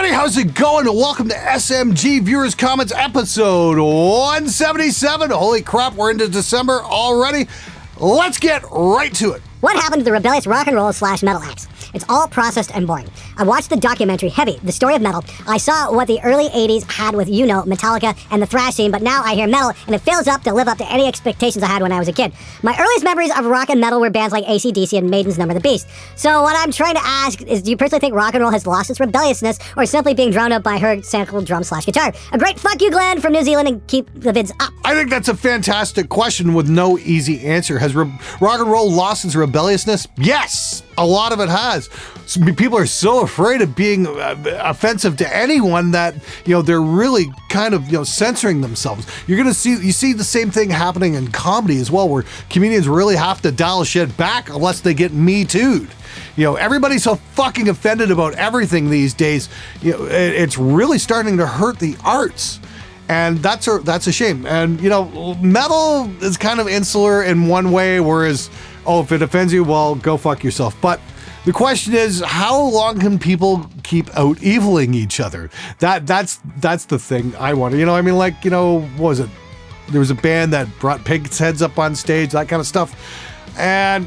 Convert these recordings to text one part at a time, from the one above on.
everybody, how's it going? And welcome to SMG Viewers Comments episode 177. Holy crap, we're into December already. Let's get right to it. What happened to the rebellious rock and roll / metal acts? It's all processed and boring. I watched the documentary Heavy, The Story of Metal. I saw what the early 80s had with, Metallica and the thrash scene, but now I hear metal and it fails up to live up to any expectations I had when I was a kid. My earliest memories of rock and metal were bands like AC/DC and Maiden's Number the Beast. So what I'm trying to ask is, do you personally think rock and roll has lost its rebelliousness or simply being drowned out by her sampled drum / guitar? A great fuck you, Glenn, from New Zealand, and keep the vids up. I think that's a fantastic question with no easy answer. Has rock and roll lost its rebelliousness? Yes, a lot of it has. People are so afraid of being offensive to anyone that, they're really kind of, censoring themselves. You see the same thing happening in comedy as well, where comedians really have to dial shit back unless they get Me Too'd. Everybody's so fucking offended about everything these days. It's really starting to hurt the arts. And that's a shame. And, metal is kind of insular in one way, whereas, if it offends you, well, go fuck yourself. But the question is, how long can people keep out-eviling each other? That's the thing I wonder. What was it? There was a band that brought pigs' heads up on stage, that kind of stuff. And,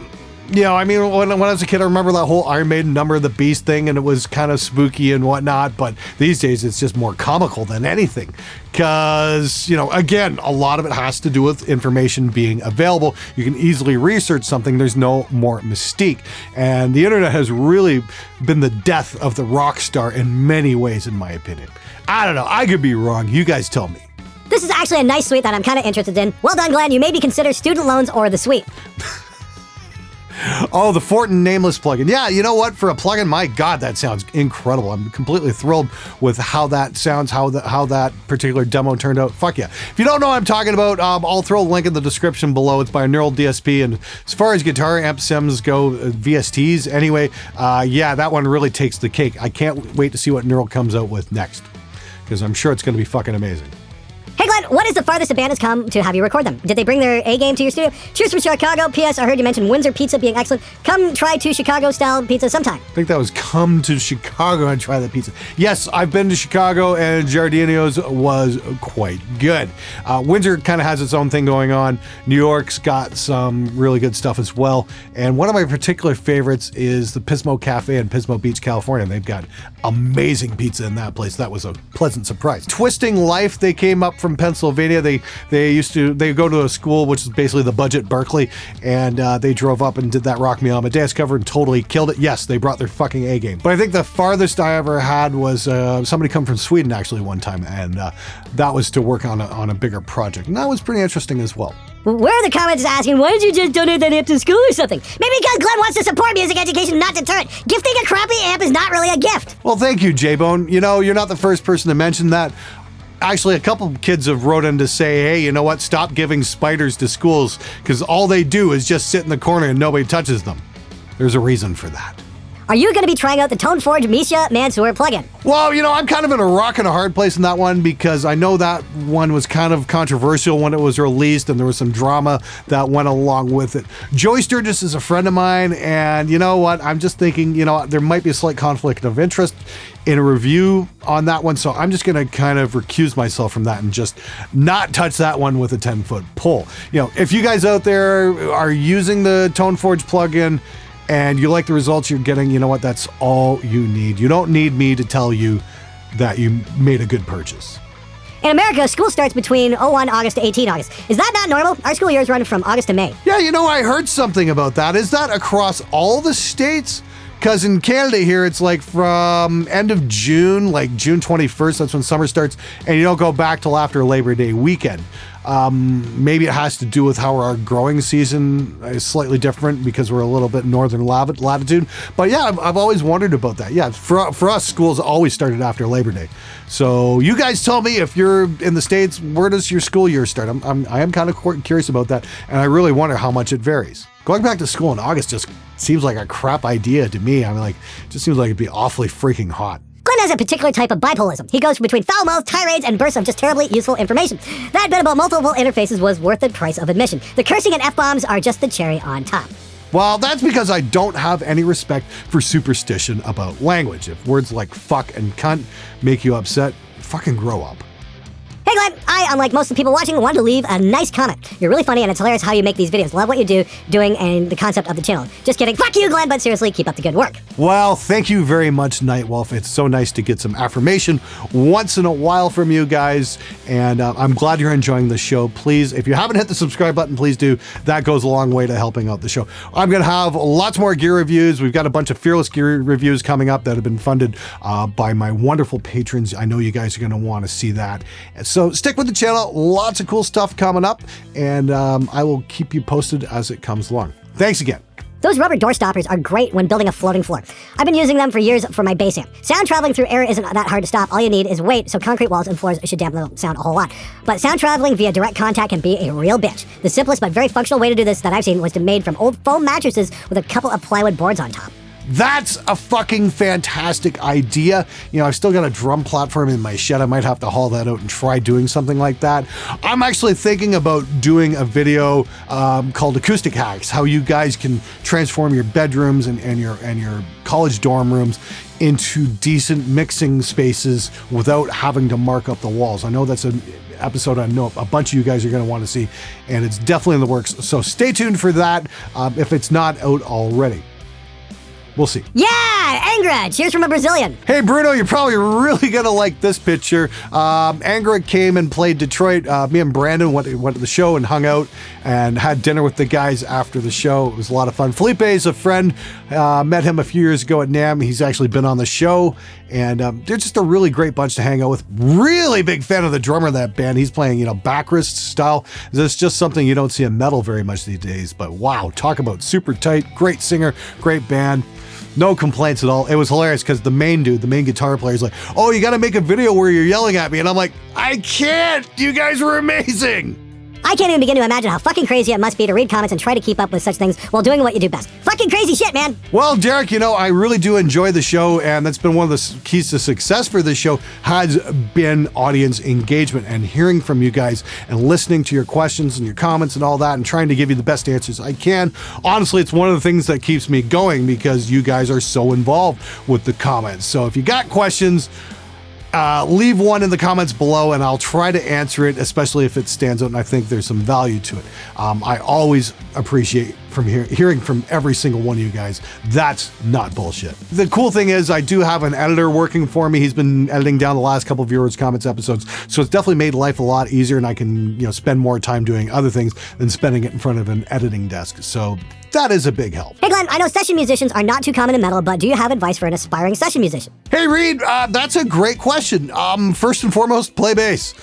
when I was a kid, I remember that whole Iron Maiden Number of the Beast thing, and it was kind of spooky and whatnot. But these days, it's just more comical than anything. Because, again, a lot of it has to do with information being available. You can easily research something. There's no more mystique. And the internet has really been the death of the rock star in many ways, in my opinion. I don't know. I could be wrong. You guys tell me. This is actually a nice suite that I'm kind of interested in. Well done, Glenn. You may be considered student loans or the suite. Oh, the Fortin Nameless plugin. Yeah, you know what? For a plugin, my God, that sounds incredible. I'm completely thrilled with how that sounds, how that particular demo turned out. Fuck yeah. If you don't know what I'm talking about, I'll throw a link in the description below. It's by Neural DSP. And as far as guitar amp sims go, VSTs, anyway, that one really takes the cake. I can't wait to see what Neural comes out with next, because I'm sure it's going to be fucking amazing. Hey Glenn, what is the farthest a band has come to have you record them? Did they bring their A-game to your studio? Cheers from Chicago. P.S. I heard you mention Windsor pizza being excellent. Come try 2 Chicago-style pizza sometime. I think that was come to Chicago and try the pizza. Yes, I've been to Chicago, and Giardino's was quite good. Windsor kind of has its own thing going on. New York's got some really good stuff as well. And one of my particular favorites is the Pismo Cafe in Pismo Beach, California. They've got amazing pizza in that place. That was a pleasant surprise. Twisting Life, they came up from Pennsylvania. They go to a school which is basically the budget Berkeley, and they drove up and did that Rock Me Amadeus cover and totally killed it. Yes, they brought their fucking A game. But I think the farthest I ever had was somebody come from Sweden actually one time, and that was to work on a bigger project, and that was pretty interesting as well. Where are the comments asking, why did you just donate that amp to school or something? Maybe because Glenn wants to support music education, not deter it. Gifting a crappy amp is not really a gift. Well, thank you, J-Bone. You're not the first person to mention that. Actually, a couple kids have wrote in to say, hey, you know what? Stop giving spiders to schools, because all they do is just sit in the corner and nobody touches them. There's a reason for that. Are you going to be trying out the Toneforge Misha Mansour plugin? Well, I'm kind of in a rock and a hard place in that one, because I know that one was kind of controversial when it was released, and there was some drama that went along with it. Joey Sturgis is a friend of mine, and you know what? I'm just thinking, there might be a slight conflict of interest in a review on that one, so I'm just going to kind of recuse myself from that and just not touch that one with a 10-foot pole. If you guys out there are using the Toneforge plugin, and you like the results you're getting, you know what? That's all you need. You don't need me to tell you that you made a good purchase. In America, school starts between 01 August to 18 August. Is that not normal? Our school years run from August to May. Yeah, I heard something about that. Is that across all the states? Because in Canada here, it's like from end of June, like June 21st, that's when summer starts, and you don't go back till after Labor Day weekend. Maybe it has to do with how our growing season is slightly different because we're a little bit northern latitude. But yeah, I've always wondered about that. Yeah, for us, schools always started after Labor Day. So you guys tell me, if you're in the States, where does your school year start? I am kind of curious about that, and I really wonder how much it varies. Going back to school in August just seems like a crap idea to me. It just seems like it'd be awfully freaking hot. Glenn has a particular type of bipolarism. He goes between foul-mouthed tirades and bursts of just terribly useful information. That bit about multiple interfaces was worth the price of admission. The cursing and F-bombs are just the cherry on top. Well, that's because I don't have any respect for superstition about language. If words like fuck and cunt make you upset, fucking grow up. Hey Glenn, I, unlike most of the people watching, wanted to leave a nice comment. You're really funny and it's hilarious how you make these videos. Love what you doing and the concept of the channel. Just kidding. Fuck you, Glenn, but seriously, keep up the good work. Well, thank you very much, Nightwolf. It's so nice to get some affirmation once in a while from you guys, and I'm glad you're enjoying the show. Please, if you haven't hit the subscribe button, please do. That goes a long way to helping out the show. I'm going to have lots more gear reviews. We've got a bunch of Fearless gear reviews coming up that have been funded by my wonderful patrons. I know you guys are going to want to see that. So stick with the channel. Lots of cool stuff coming up, and I will keep you posted as it comes along. Thanks again. Those rubber door stoppers are great when building a floating floor. I've been using them for years for my bass amp. Sound traveling through air isn't that hard to stop. All you need is weight, so concrete walls and floors should dampen the sound a whole lot. But sound traveling via direct contact can be a real bitch. The simplest but very functional way to do this that I've seen was made from old foam mattresses with a couple of plywood boards on top. That's a fucking fantastic idea. You know, I've still got a drum platform in my shed. I might have to haul that out and try doing something like that. I'm actually thinking about doing a video called Acoustic Hacks, how you guys can transform your bedrooms and your college dorm rooms into decent mixing spaces without having to mark up the walls. I know that's an episode I know a bunch of you guys are going to want to see, and it's definitely in the works. So stay tuned for that if it's not out already. We'll see. Yeah! Angra! Cheers from a Brazilian. Hey, Bruno, you're probably really going to like this picture. Angra came and played Detroit. Me and Brenden went to the show and hung out and had dinner with the guys after the show. It was a lot of fun. Felipe is a friend. Met him a few years ago at NAMM. He's actually been on the show. And they're just a really great bunch to hang out with. Really big fan of the drummer of that band. He's playing, back wrist style. That's just something you don't see in metal very much these days. But wow, talk about super tight, great singer, great band. No complaints at all. It was hilarious because the main guitar player is like, oh, you got to make a video where you're yelling at me. And I'm like, I can't. You guys were amazing. I can't even begin to imagine how fucking crazy it must be to read comments and try to keep up with such things while doing what you do best. Fucking crazy shit, man. Well, Derek, I really do enjoy the show, and that's been one of the keys to success for this show has been audience engagement and hearing from you guys and listening to your questions and your comments and all that and trying to give you the best answers I can. Honestly, it's one of the things that keeps me going because you guys are so involved with the comments. So if you got questions, leave one in the comments below and I'll try to answer it, especially if it stands out and I think there's some value to it. I always appreciate hearing from every single one of you guys. That's not bullshit. The cool thing is I do have an editor working for me. He's been editing down the last couple of viewers' comments episodes, so it's definitely made life a lot easier and I can spend more time doing other things than spending it in front of an editing desk. So that is a big help. Hey Glenn, I know session musicians are not too common in metal, but do you have advice for an aspiring session musician? Hey Reed, that's a great question. First and foremost, play bass.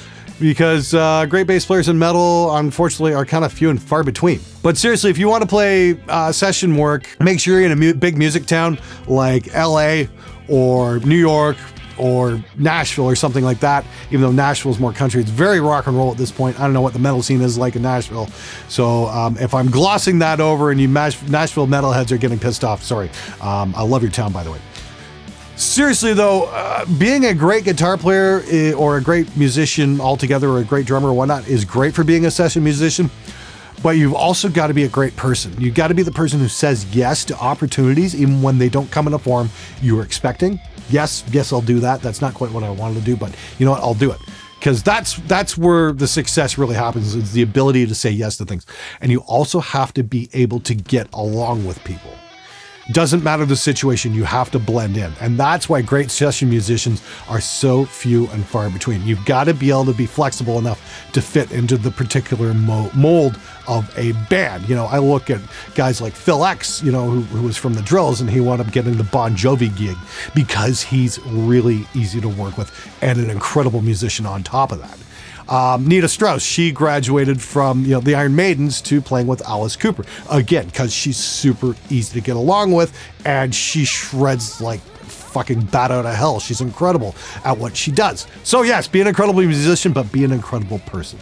Because great bass players in metal, unfortunately, are kind of few and far between. But seriously, if you want to play session work, make sure you're in a big music town like LA or New York or Nashville or something like that, even though Nashville's more country. It's very rock and roll at this point. I don't know what the metal scene is like in Nashville. So if I'm glossing that over and you Nashville metalheads are getting pissed off, sorry. I love your town, by the way. Seriously though, being a great guitar player or a great musician altogether or a great drummer or whatnot is great for being a session musician. But you've also got to be a great person. You've got to be the person who says yes to opportunities even when they don't come in a form you were expecting. Yes, I'll do that. That's not quite what I wanted to do, but you know what? I'll do it. Because that's where the success really happens, is the ability to say yes to things. And you also have to be able to get along with people. Doesn't matter the situation, you have to blend in. And that's why great session musicians are so few and far between. You've got to be able to be flexible enough to fit into the particular mold of a band. I look at guys like Phil X, who was from the Drills, and he wound up getting the Bon Jovi gig because he's really easy to work with and an incredible musician on top of that. Nita Strauss, she graduated from the Iron Maidens to playing with Alice Cooper. Again, because she's super easy to get along with and she shreds like fucking bat out of hell. She's incredible at what she does. So yes, be an incredible musician, but be an incredible person.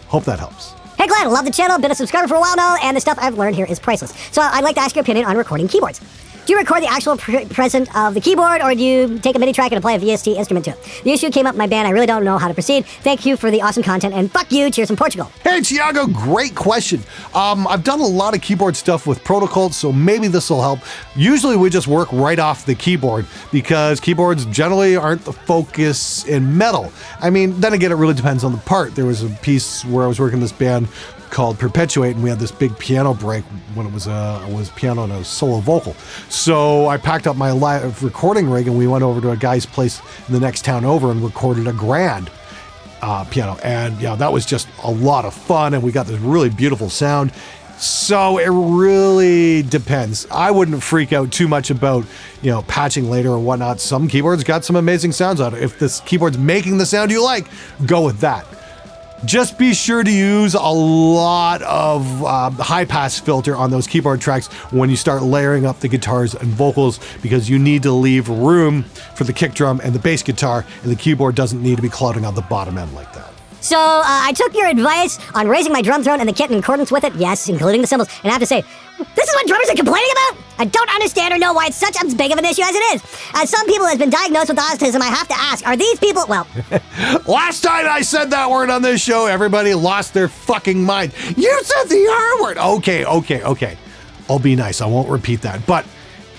Hope that helps. Hey Glenn, love the channel, been a subscriber for a while now, and the stuff I've learned here is priceless. So I'd like to ask your opinion on recording keyboards. Do you record the actual present of the keyboard, or do you take a MIDI track and apply a VST instrument to it? The issue came up in my band. I really don't know how to proceed. Thank you for the awesome content, and fuck you. Cheers from Portugal. Hey, Tiago, great question. I've done a lot of keyboard stuff with protocols, so maybe this will help. Usually we just work right off the keyboard because keyboards generally aren't the focus in metal. I mean, then again, it really depends on the part. There was a piece where I was working this band called Perpetuate, and we had this big piano break when it was piano and a solo vocal. So I packed up my live recording rig and we went over to a guy's place in the next town over and recorded a grand piano. And yeah, that was just a lot of fun, and we got this really beautiful sound. So it really depends. I wouldn't freak out too much about, patching later or whatnot. Some keyboards got some amazing sounds on it. If this keyboard's making the sound you like, go with that. Just be sure to use a lot of high pass filter on those keyboard tracks when you start layering up the guitars and vocals, because you need to leave room for the kick drum and the bass guitar, and the keyboard doesn't need to be clouding on the bottom end like that. So, I took your advice on raising my drum throne and the kit in accordance with it, yes, including the cymbals, and I have to say, this is what drummers are complaining about? I don't understand or know why it's such as big of an issue as it is. As some people has been diagnosed with autism, I have to ask, are these people, well... Last time I said that word on this show, everybody lost their fucking mind. You said the R word! Okay. I'll be nice, I won't repeat that, but...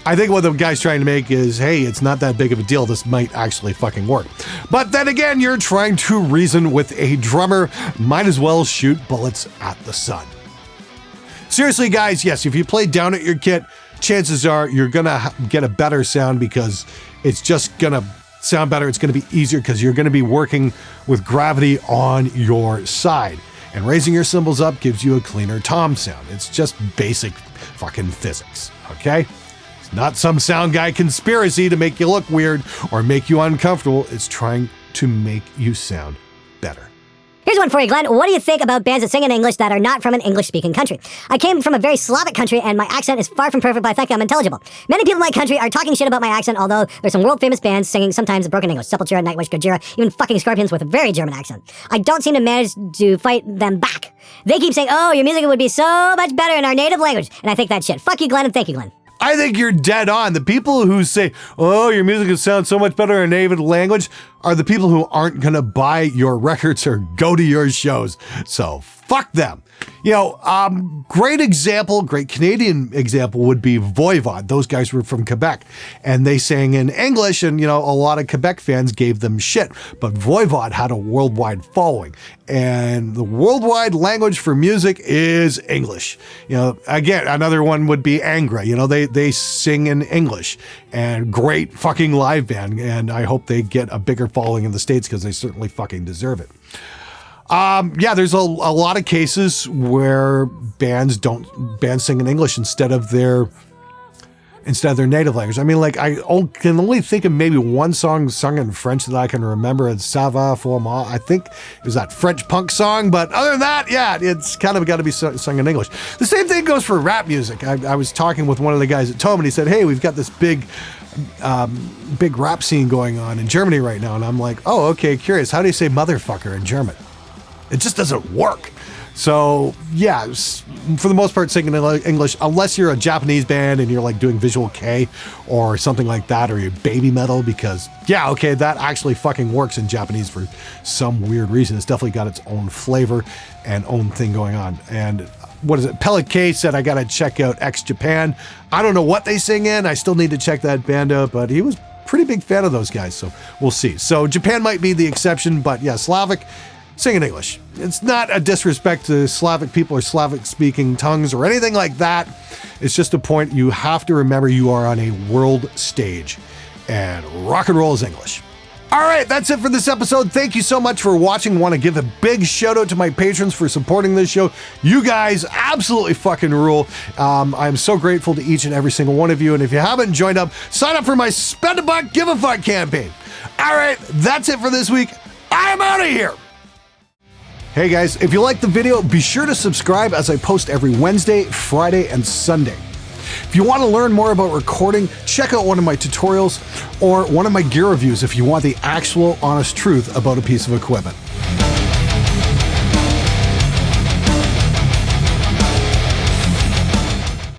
I think what the guy's trying to make is, hey, it's not that big of a deal. This might actually fucking work. But then again, you're trying to reason with a drummer. Might as well shoot bullets at the sun. Seriously, guys, yes, if you play down at your kit, chances are you're going to get a better sound because it's just going to sound better. It's going to be easier because you're going to be working with gravity on your side. And raising your cymbals up gives you a cleaner tom sound. It's just basic fucking physics, okay? Not some sound guy conspiracy to make you look weird or make you uncomfortable. It's trying to make you sound better. Here's one for you, Glenn. What do you think about bands that sing in English that are not from an English-speaking country? I came from a very Slavic country, and my accent is far from perfect, but I think I'm intelligible. Many people in my country are talking shit about my accent, although there's some world-famous bands singing sometimes broken English. Sepultura, Nightwish, Gojira, even fucking Scorpions with a very German accent. I don't seem to manage to fight them back. They keep saying, oh, your music would be so much better in our native language, and I think that shit. Fuck you, Glenn, and thank you, Glenn. I think you're dead on. The people who say, oh, your music would sound so much better in native language are the people who aren't going to buy your records or go to your shows. So fuck them. Great example, great Canadian example would be Voivod. Those guys were from Quebec and they sang in English, and, a lot of Quebec fans gave them shit. But Voivod had a worldwide following, and the worldwide language for music is English. Again, another one would be Angra. They sing in English, and great fucking live band. And I hope they get a bigger following in the States because they certainly fucking deserve it. There's a lot of cases where bands sing in English instead of their native language. I mean, I can only think of maybe one song sung in French that I can remember. It's Ça va for moi. I think it was that French punk song, but other than that, yeah, it's kind of got to be sung in English. The same thing goes for rap music. I was talking with one of the guys at Tome, and he said, hey, we've got this big rap scene going on in Germany right now. And I'm like, oh, okay, curious. How do you say motherfucker in German? It just doesn't work. So yeah, for the most part, singing in English, unless you're a Japanese band and you're doing Visual K or something like that, or you're baby metal, because that actually fucking works in Japanese for some weird reason. It's definitely got its own flavor and own thing going on. And what is it? Pellet K said, I got to check out X Japan. I don't know what they sing in. I still need to check that band out, but he was pretty big fan of those guys. So we'll see. So Japan might be the exception, but yeah, Slavic, sing in English. It's not a disrespect to Slavic people or Slavic speaking tongues or anything like that. It's just a point you have to remember you are on a world stage, and rock and roll is English. All right, that's it for this episode. Thank you so much for watching. Want to give a big shout out to my patrons for supporting this show. You guys absolutely fucking rule. I'm so grateful to each and every single one of you. And if you haven't joined up, sign up for my Spend a Buck, Give a Fuck campaign. All right, that's it for this week. I'm out of here. Hey guys, if you liked the video, be sure to subscribe as I post every Wednesday, Friday, and Sunday. If you want to learn more about recording, check out one of my tutorials or one of my gear reviews if you want the actual honest truth about a piece of equipment.